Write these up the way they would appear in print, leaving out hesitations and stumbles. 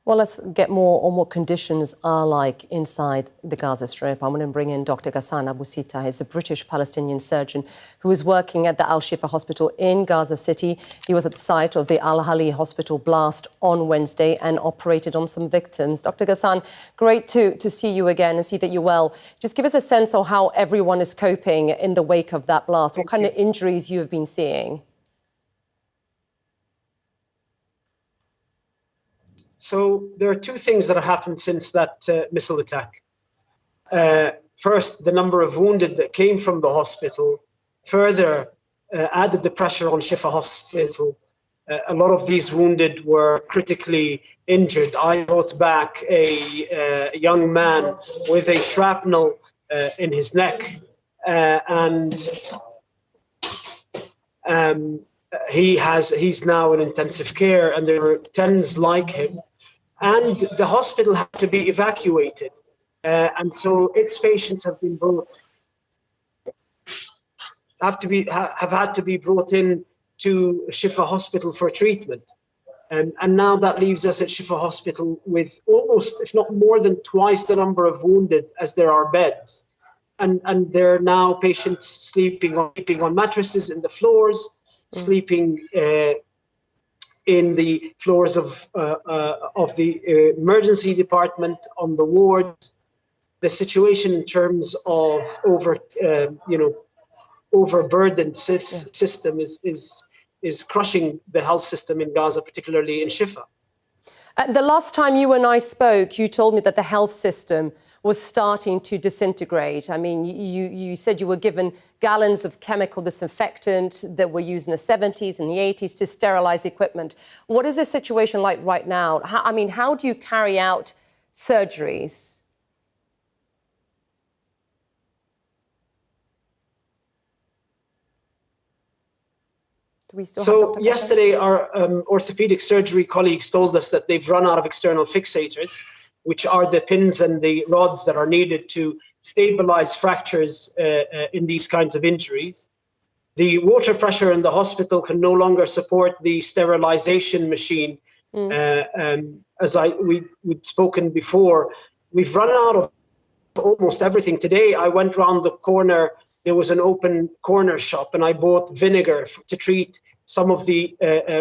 Well, let's get more on what conditions are like inside the Gaza Strip. I'm going to bring in Dr. غسان Abu Sita. He's a British-Palestinian surgeon who is working at the Al-Shifa hospital in Gaza City. He was at the site of the Al-Hali hospital blast on Wednesday and operated on some victims. Dr. غسان, great to see you again and see that you're well. Just give us a sense of how everyone is coping in the wake of that blast. What kind of injuries you have been seeing? So there are two things that have happened since that missile attack. First, the number of wounded that came from the hospital further added the pressure on Shifa hospital. A lot of these wounded were critically injured. I brought back a young man with a shrapnel in his neck, and he's now in intensive care, and there are 10s like him. And the hospital had to be evacuated, and so its patients have been have had to be brought in to Shifa Hospital for treatment, and now that leaves us at Shifa Hospital with almost, if not more than twice the number of wounded as there are beds, and there are now patients sleeping on mattresses in the floors, sleeping in the floors of the emergency department, on the wards. The situation in terms of overburdened system is crushing the health system in Gaza, particularly in Shifa. The last time you and I spoke, you told me that the health system was starting to disintegrate. I mean, you said you were given gallons of chemical disinfectant that were used in the 70s and the 80s to sterilize equipment. What is the situation like right now? How do you carry out surgeries? So yesterday, our orthopedic surgery colleagues told us that they've run out of external fixators, which are the pins and the rods that are needed to stabilize fractures in these kinds of injuries. The water pressure in the hospital can no longer support the sterilization machine. As we'd spoken before, we've run out of almost everything. Today, I went round the corner. There was an open corner shop, and I bought vinegar to treat some of the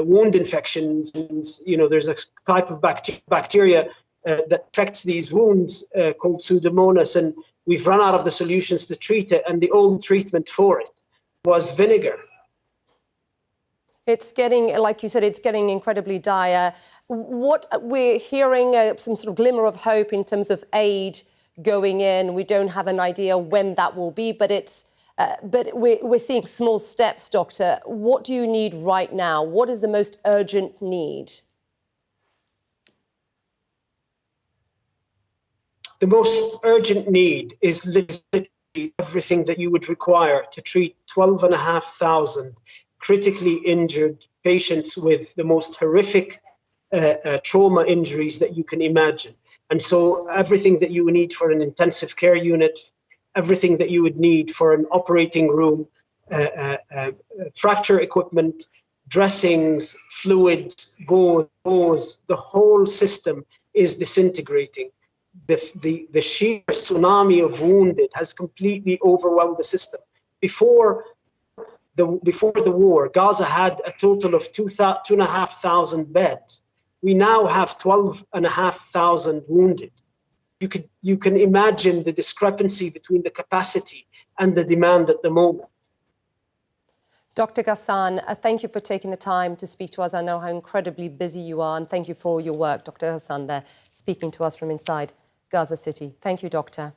wound infections. And, there's a type of bacteria that affects these wounds called Pseudomonas, and we've run out of the solutions to treat it, and the old treatment for it was vinegar. It's getting, like you said, it's getting incredibly dire. What we're hearing, some sort of glimmer of hope in terms of aid going in. We don't have an idea when that will be, but we're seeing small steps, Doctor. What do you need right now? What is the most urgent need? The most urgent need is literally everything that you would require to treat 12,500 critically injured patients with the most horrific trauma injuries that you can imagine. And so everything that you would need for an intensive care unit, everything that you would need for an operating room, fracture equipment, dressings, fluids, gauze, the whole system is disintegrating. The sheer tsunami of wounded has completely overwhelmed the system. Before the war, Gaza had a total of 2,500 beds. We now have 12,500 wounded. You can imagine the discrepancy between the capacity and the demand at the moment. Dr. غسان, thank you for taking the time to speak to us. I know how incredibly busy you are, and thank you for your work. Dr. غسان there, speaking to us from inside Gaza City. Thank you, Doctor.